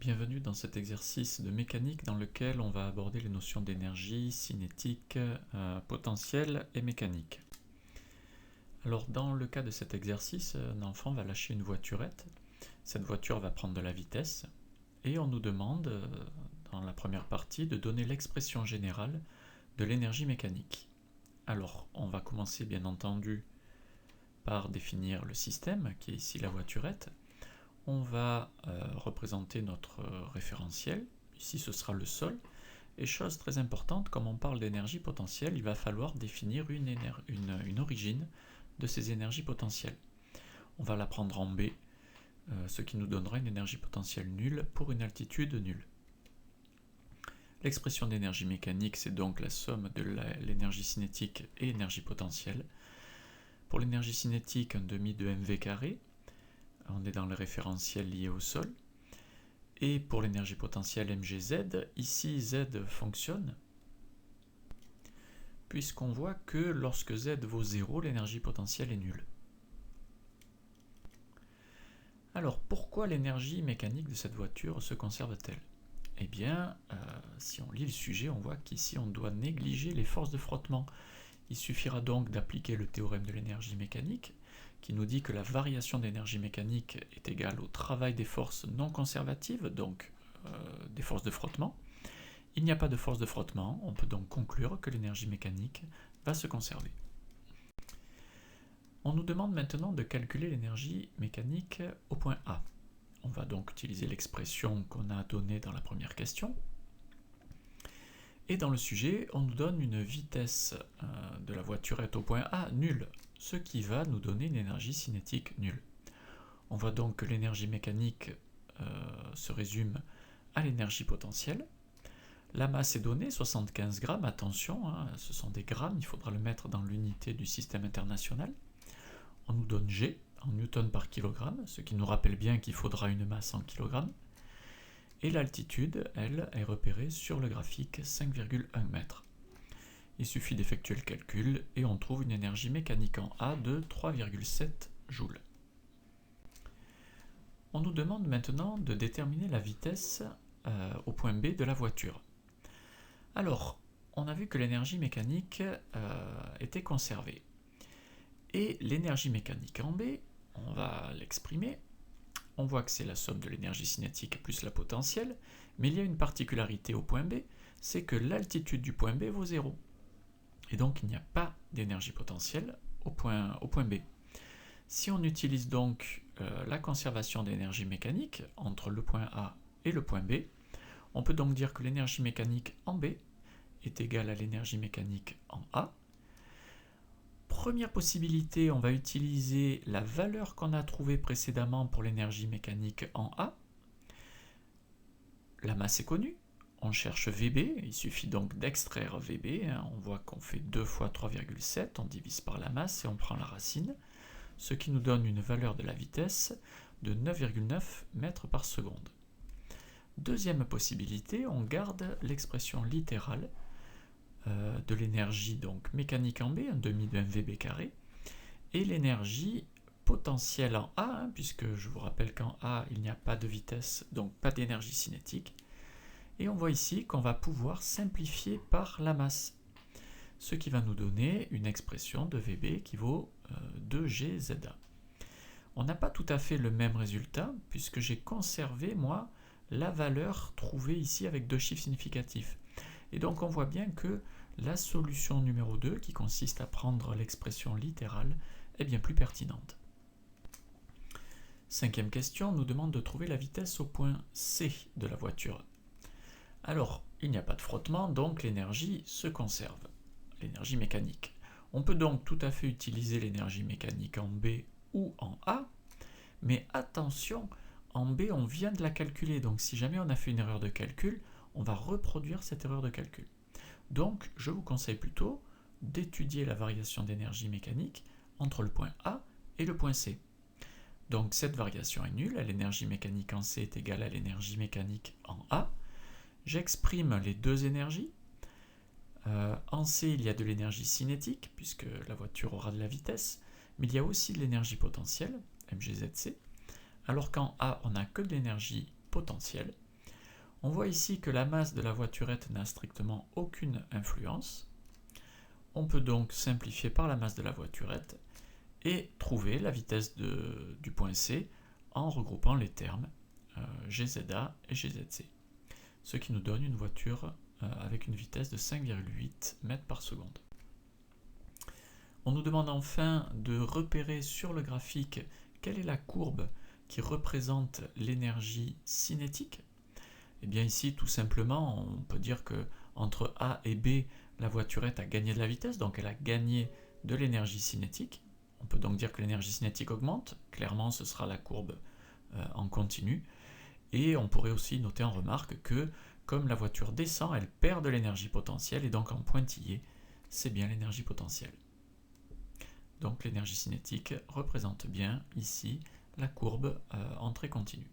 Bienvenue dans cet exercice de mécanique dans lequel on va aborder les notions d'énergie, cinétique, potentiel et mécanique. Alors dans le cas de cet exercice, un enfant va lâcher une voiturette. Cette voiture va prendre de la vitesse et on nous demande, dans la première partie, de donner l'expression générale de l'énergie mécanique. Alors on va commencer bien entendu par définir le système, qui est ici la voiturette. On va représenter notre référentiel, ici ce sera le sol, et chose très importante, comme on parle d'énergie potentielle, il va falloir définir une origine de ces énergies potentielles. On va la prendre en B, ce qui nous donnera une énergie potentielle nulle pour une altitude nulle. L'expression d'énergie mécanique, c'est donc la somme de l'énergie cinétique et énergie potentielle. Pour l'énergie cinétique, un demi de mv carré, on est dans le référentiel lié au sol. Et pour l'énergie potentielle mgz, ici z fonctionne, puisqu'on voit que lorsque z vaut 0, l'énergie potentielle est nulle. Alors pourquoi l'énergie mécanique de cette voiture se conserve-t-elle? Eh bien, si on lit le sujet, on voit qu'ici on doit négliger les forces de frottement. Il suffira donc d'appliquer le théorème de l'énergie mécanique, qui nous dit que la variation d'énergie mécanique est égale au travail des forces non conservatives, donc des forces de frottement. Il n'y a pas de force de frottement, on peut donc conclure que l'énergie mécanique va se conserver. On nous demande maintenant de calculer l'énergie mécanique au point A. On va donc utiliser l'expression qu'on a donnée dans la première question. Et dans le sujet, on nous donne une vitesse de la voiturette au point A nulle, ce qui va nous donner une énergie cinétique nulle. On voit donc que l'énergie mécanique se résume à l'énergie potentielle. La masse est donnée, 75 grammes, attention, ce sont des grammes, il faudra le mettre dans l'unité du système international. On nous donne G en newton par kilogramme, ce qui nous rappelle bien qu'il faudra une masse en kilogrammes. Et l'altitude, elle, est repérée sur le graphique 5,1 mètres. Il suffit d'effectuer le calcul et on trouve une énergie mécanique en A de 3,7 joules. On nous demande maintenant de déterminer la vitesse au point B de la voiture. Alors, on a vu que l'énergie mécanique était conservée. Et l'énergie mécanique en B, on va l'exprimer. On voit que c'est la somme de l'énergie cinétique plus la potentielle, mais il y a une particularité au point B, c'est que l'altitude du point B vaut 0. Et donc il n'y a pas d'énergie potentielle au point B. Si on utilise donc la conservation d'énergie mécanique entre le point A et le point B, on peut donc dire que l'énergie mécanique en B est égale à l'énergie mécanique en A. Première possibilité, on va utiliser la valeur qu'on a trouvée précédemment pour l'énergie mécanique en A. La masse est connue, on cherche VB, il suffit donc d'extraire VB, on voit qu'on fait 2 fois 3,7, on divise par la masse et on prend la racine, ce qui nous donne une valeur de la vitesse de 9,9 mètres par seconde. Deuxième possibilité, on garde l'expression littérale de l'énergie donc mécanique en B, un demi de mvb carré, et l'énergie potentielle en A, puisque je vous rappelle qu'en A il n'y a pas de vitesse, donc pas d'énergie cinétique, et on voit ici qu'on va pouvoir simplifier par la masse, ce qui va nous donner une expression de VB qui vaut 2gZA. On n'a pas tout à fait le même résultat, puisque j'ai conservé, moi, la valeur trouvée ici avec deux chiffres significatifs. Et donc on voit bien que la solution numéro 2, qui consiste à prendre l'expression littérale, est bien plus pertinente. Cinquième question, nous demande de trouver la vitesse au point C de la voiture. Alors, il n'y a pas de frottement, donc l'énergie se conserve, l'énergie mécanique. On peut donc tout à fait utiliser l'énergie mécanique en B ou en A, mais attention, en B on vient de la calculer, donc si jamais on a fait une erreur de calcul, on va reproduire cette erreur de calcul. Donc, je vous conseille plutôt d'étudier la variation d'énergie mécanique entre le point A et le point C. Donc, cette variation est nulle, l'énergie mécanique en C est égale à l'énergie mécanique en A. J'exprime les deux énergies. En C, il y a de l'énergie cinétique, puisque la voiture aura de la vitesse, mais il y a aussi de l'énergie potentielle, mgzc, alors qu'en A, on n'a que de l'énergie potentielle. On voit ici que la masse de la voiturette n'a strictement aucune influence. On peut donc simplifier par la masse de la voiturette et trouver la vitesse du point C en regroupant les termes GZA et GZC, ce qui nous donne une voiture avec une vitesse de 5,8 mètres par seconde. On nous demande enfin de repérer sur le graphique quelle est la courbe qui représente l'énergie cinétique. Et bien ici, tout simplement, on peut dire que entre A et B, la voiturette a gagné de la vitesse, donc elle a gagné de l'énergie cinétique. On peut donc dire que l'énergie cinétique augmente. Clairement, ce sera la courbe en continu. Et on pourrait aussi noter en remarque que, comme la voiture descend, elle perd de l'énergie potentielle, et donc en pointillé, c'est bien l'énergie potentielle. Donc l'énergie cinétique représente bien ici la courbe en trait continu.